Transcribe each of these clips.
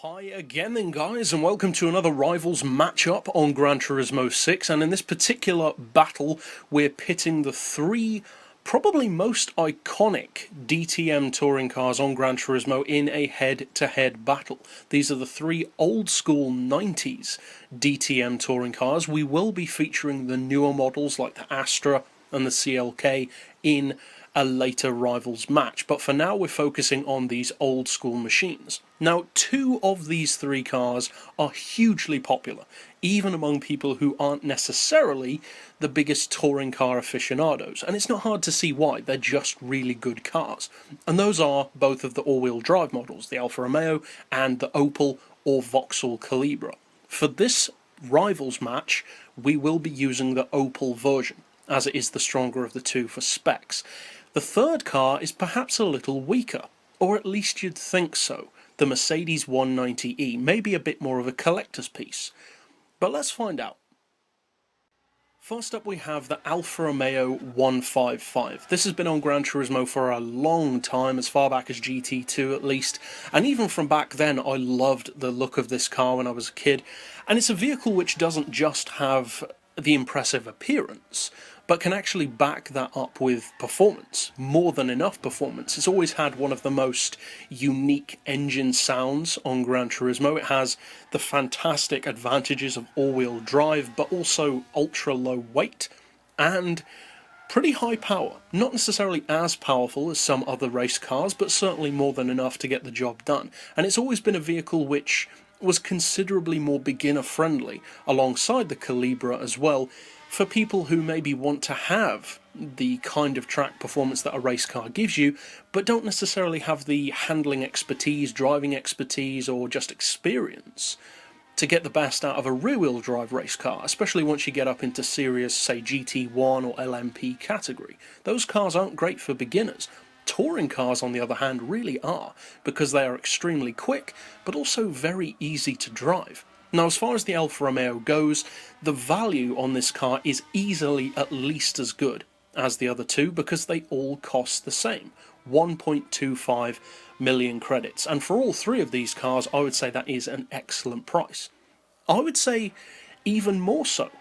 Hi again then guys, and welcome to another Rivals matchup on Gran Turismo 6, and in this particular battle we're pitting the three probably most iconic DTM touring cars on Gran Turismo in a head-to-head battle. These are the three old school 90s DTM touring cars. We will be featuring the newer models like the Astra and the CLK in a later Rivals match, but for now we're focusing on these old school machines. Now, two of these three cars are hugely popular, even among people who aren't necessarily the biggest touring car aficionados, and it's not hard to see why. They're just really good cars, and those are both of the all-wheel drive models, the Alfa Romeo and the Opel or Vauxhall Calibra. For this Rivals match, we will be using the Opel version, as it is the stronger of the two for specs. The third car is perhaps a little weaker, or at least you'd think so. The Mercedes 190e may be a bit more of a collector's piece, but let's find out. First up we have the Alfa Romeo 155. This has been on Gran Turismo for a long time, as far back as GT2 at least, and even from back then I loved the look of this car when I was a kid, and it's a vehicle which doesn't just have the impressive appearance, but can actually back that up with performance, more than enough performance. It's always had one of the most unique engine sounds on Gran Turismo. It has the fantastic advantages of all-wheel drive, but also ultra-low weight and pretty high power. Not necessarily as powerful as some other race cars, but certainly more than enough to get the job done. And it's always been a vehicle which was considerably more beginner-friendly, alongside the Calibra as well, for people who maybe want to have the kind of track performance that a race car gives you, but don't necessarily have the handling expertise, driving expertise, or just experience to get the best out of a rear-wheel drive race car, especially once you get up into serious, say, GT1 or LMP category. Those cars aren't great for beginners. Touring cars, on the other hand, really are, because they are extremely quick, but also very easy to drive. Now, as far as the Alfa Romeo goes, the value on this car is easily at least as good as the other two, because they all cost the same, 1.25 million credits. And for all three of these cars, I would say that is an excellent price. I would say even more so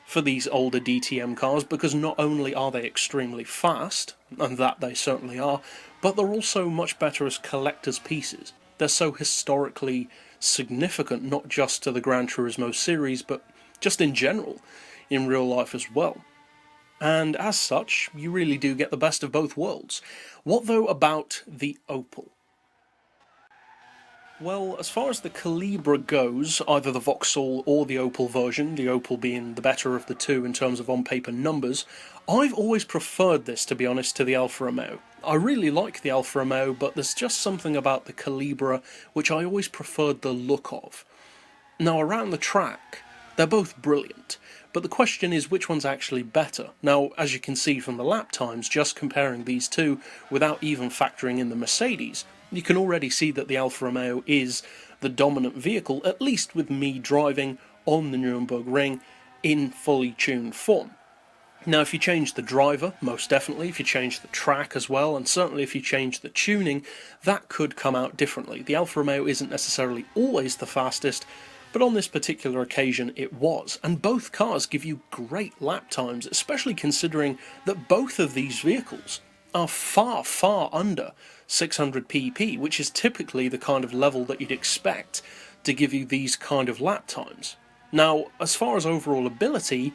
for these older DTM cars, because not only are they extremely fast, and that they certainly are, but they're also much better as collector's pieces. They're so historically significant, not just to the Gran Turismo series, but just in general, in real life as well. And as such, you really do get the best of both worlds. What though about the Opel? Well, as far as the Calibra goes, either the Vauxhall or the Opel version, the Opel being the better of the two in terms of on-paper numbers, I've always preferred this, to be honest, to the Alfa Romeo. I really like the Alfa Romeo, but there's just something about the Calibra which I always preferred the look of. Now, around the track, they're both brilliant, but the question is which one's actually better. Now, as you can see from the lap times, just comparing these two without even factoring in the Mercedes, you can already see that the Alfa Romeo is the dominant vehicle, at least with me driving on the Nürburgring Ring in fully tuned form. Now, if you change the driver, most definitely, if you change the track as well, and certainly if you change the tuning, that could come out differently. The Alfa Romeo isn't necessarily always the fastest, but on this particular occasion it was, and both cars give you great lap times, especially considering that both of these vehicles are far, far under 600 pp, which is typically the kind of level that you'd expect to give you these kind of lap times. Now, as far as overall ability,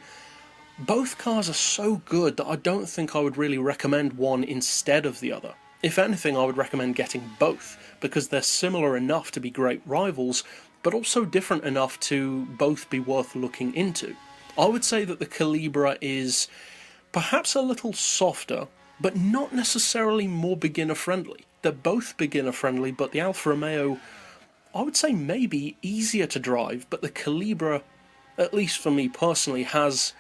both cars are so good that I don't think I would really recommend one instead of the other. If anything, I would recommend getting both, because they're similar enough to be great rivals, but also different enough to both be worth looking into. I would say that the Calibra is perhaps a little softer, but not necessarily more beginner-friendly. They're both beginner-friendly, but the Alfa Romeo, I would say maybe easier to drive, but the Calibra, at least for me personally, has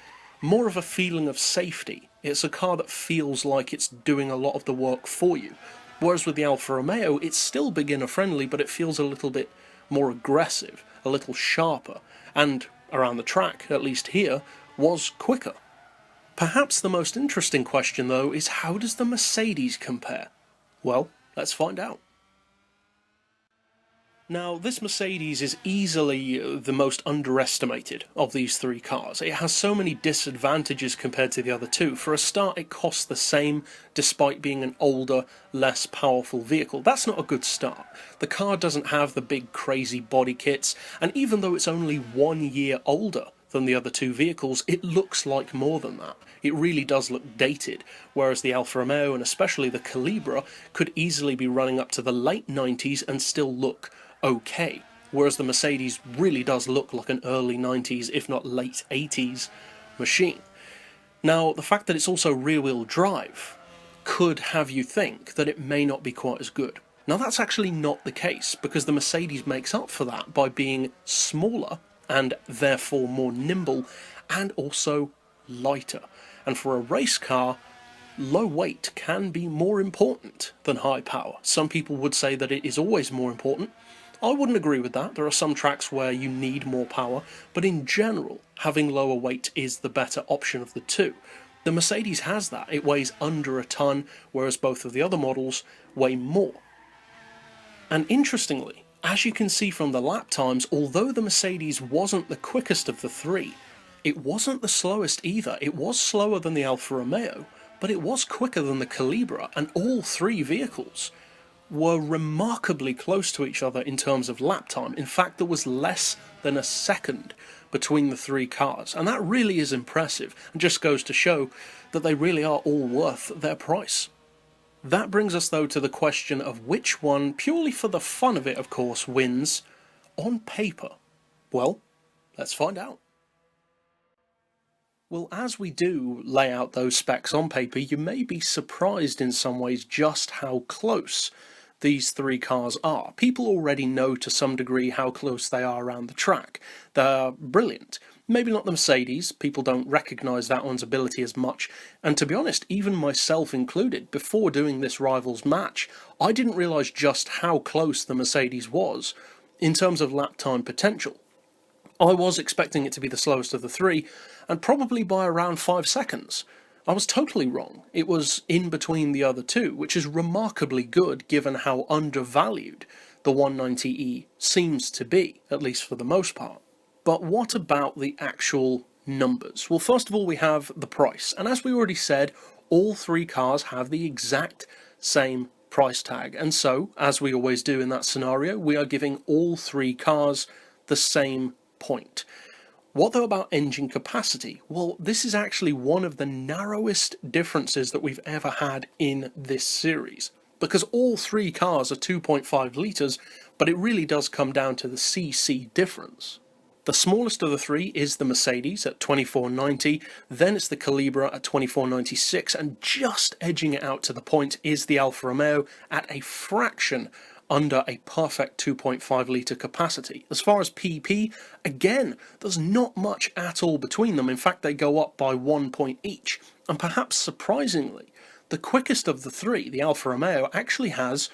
more of a feeling of safety. It's a car that feels like it's doing a lot of the work for you. Whereas with the Alfa Romeo, it's still beginner-friendly, but it feels a little bit more aggressive, a little sharper, and around the track, at least here, was quicker. Perhaps the most interesting question, though, is how does the Mercedes compare? Well, let's find out. Now, this Mercedes is easily the most underestimated of these three cars. It has so many disadvantages compared to the other two. For a start, it costs the same despite being an older, less powerful vehicle. That's not a good start. The car doesn't have the big crazy body kits, and even though it's only 1 year older than the other two vehicles, it looks like more than that. It really does look dated, whereas the Alfa Romeo and especially the Calibra could easily be running up to the late 90s and still look okay, whereas the Mercedes really does look like an early 90s, if not late 80s machine. Now, the fact that it's also rear-wheel drive could have you think that it may not be quite as good. Now, that's actually not the case, because the Mercedes makes up for that by being smaller and therefore more nimble and also lighter. And for a race car, low weight can be more important than high power. Some people would say that it is always more important. I wouldn't agree with that. There are some tracks where you need more power, but in general, having lower weight is the better option of the two. The Mercedes has that. It weighs under a ton, whereas both of the other models weigh more. And interestingly, as you can see from the lap times, although the Mercedes wasn't the quickest of the three, it wasn't the slowest either. It was slower than the Alfa Romeo, but it was quicker than the Calibra, and all three vehicles were remarkably close to each other in terms of lap time. In fact, there was less than a second between the three cars, and that really is impressive and just goes to show that they really are all worth their price. That brings us though to the question of which one, purely for the fun of it of course, wins on paper. Well, let's find out. Well, as we do lay out those specs on paper, you may be surprised in some ways just how close these three cars are. People already know to some degree how close they are around the track. They're brilliant. Maybe not the Mercedes, people don't recognise that one's ability as much, and to be honest, even myself included, before doing this Rivals match, I didn't realise just how close the Mercedes was in terms of lap time potential. I was expecting it to be the slowest of the three, and probably by around 5 seconds. I was totally wrong. It was in between the other two, which is remarkably good given how undervalued the 190e seems to be, at least for the most part. But what about the actual numbers? Well, first of all, we have the price. And as we already said, all three cars have the exact same price tag. And so, as we always do in that scenario, we are giving all three cars the same point. What though about engine capacity? Well, this is actually one of the narrowest differences that we've ever had in this series, because all three cars are 2.5 litres, but it really does come down to the cc difference. The smallest of the three is the Mercedes at 2490, then it's the Calibra at 2496, and just edging it out to the point is the Alfa Romeo at a fraction under a perfect 2.5 litre capacity. As far as PP, again, there's not much at all between them. In fact, they go up by 1 point each. And perhaps surprisingly, the quickest of the three, the Alfa Romeo, actually has,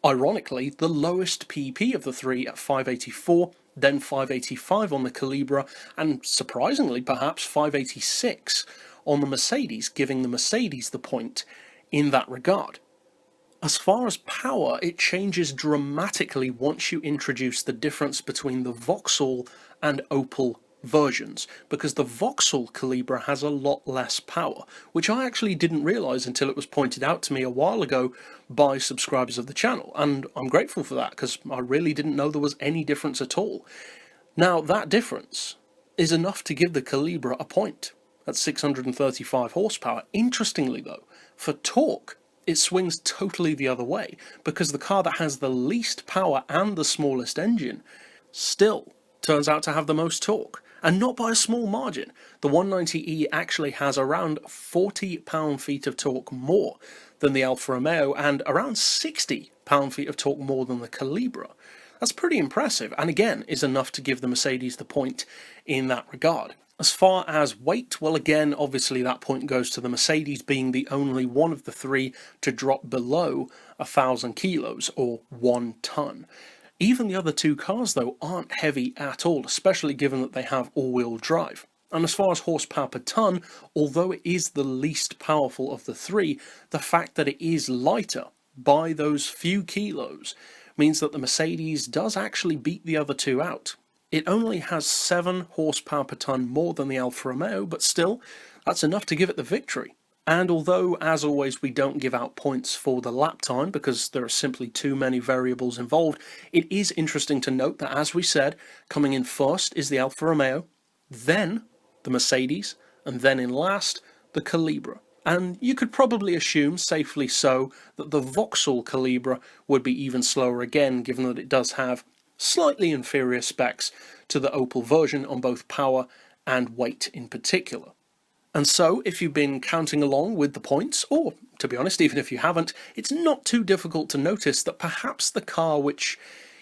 ironically, the lowest PP of the three at 584, then 585 on the Calibra, and surprisingly, perhaps 586 on the Mercedes, giving the Mercedes the point in that regard. As far as power, it changes dramatically once you introduce the difference between the Vauxhall and Opel versions, because the Vauxhall Calibra has a lot less power, which I actually didn't realise until it was pointed out to me a while ago by subscribers of the channel, and I'm grateful for that because I really didn't know there was any difference at all. Now, that difference is enough to give the Calibra a point at 635 horsepower. Interestingly though, for torque, it swings totally the other way, because the car that has the least power and the smallest engine still turns out to have the most torque, and not by a small margin. The 190e actually has around 40 pound-feet of torque more than the Alfa Romeo, and around 60 pound-feet of torque more than the Calibra. That's pretty impressive, and again is enough to give the Mercedes the point in that regard. As far as weight, well again, obviously that point goes to the Mercedes being the only one of the three to drop below 1,000 kilos, or 1 ton. Even the other two cars though aren't heavy at all, especially given that they have all-wheel drive. And as far as horsepower per ton, although it is the least powerful of the three, the fact that it is lighter by those few kilos means that the Mercedes does actually beat the other two out. It only has 7 horsepower per tonne more than the Alfa Romeo, but still, that's enough to give it the victory. And although, as always, we don't give out points for the lap time because there are simply too many variables involved, it is interesting to note that, as we said, coming in first is the Alfa Romeo, then the Mercedes, and then in last, the Calibra. And you could probably assume, safely so, that the Vauxhall Calibra would be even slower again, given that it does have slightly inferior specs to the Opel version on both power and weight in particular. And so, if you've been counting along with the points, or, to be honest, even if you haven't, it's not too difficult to notice that perhaps the car which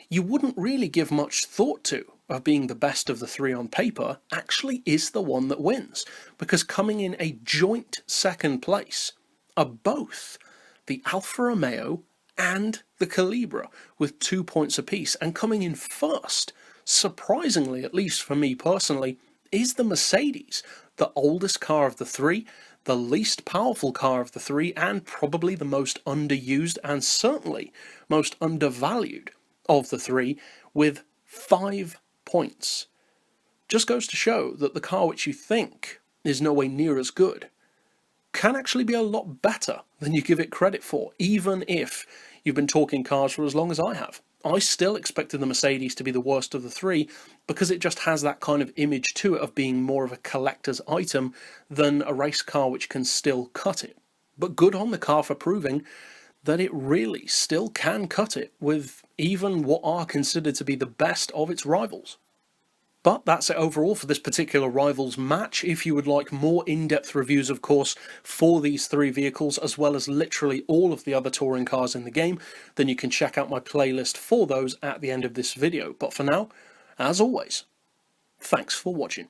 you wouldn't really give much thought to of being the best of the three on paper actually is the one that wins, because coming in a joint second place are both the Alfa Romeo and the Calibra with 2 points apiece, and coming in first, surprisingly, at least for me personally, is the Mercedes, the oldest car of the three, the least powerful car of the three, and probably the most underused and certainly most undervalued of the three, with 5 points. Just goes to show that the car which you think is nowhere near as good can actually be a lot better than you give it credit for, even if you've been talking cars for as long as I have. I still expected the Mercedes to be the worst of the three because it just has that kind of image to it of being more of a collector's item than a race car which can still cut it. But good on the car for proving that it really still can cut it with even what are considered to be the best of its rivals. But that's it overall for this particular Rivals match. If you would like more in-depth reviews, of course, for these three vehicles, as well as literally all of the other touring cars in the game, then you can check out my playlist for those at the end of this video. But for now, as always, thanks for watching.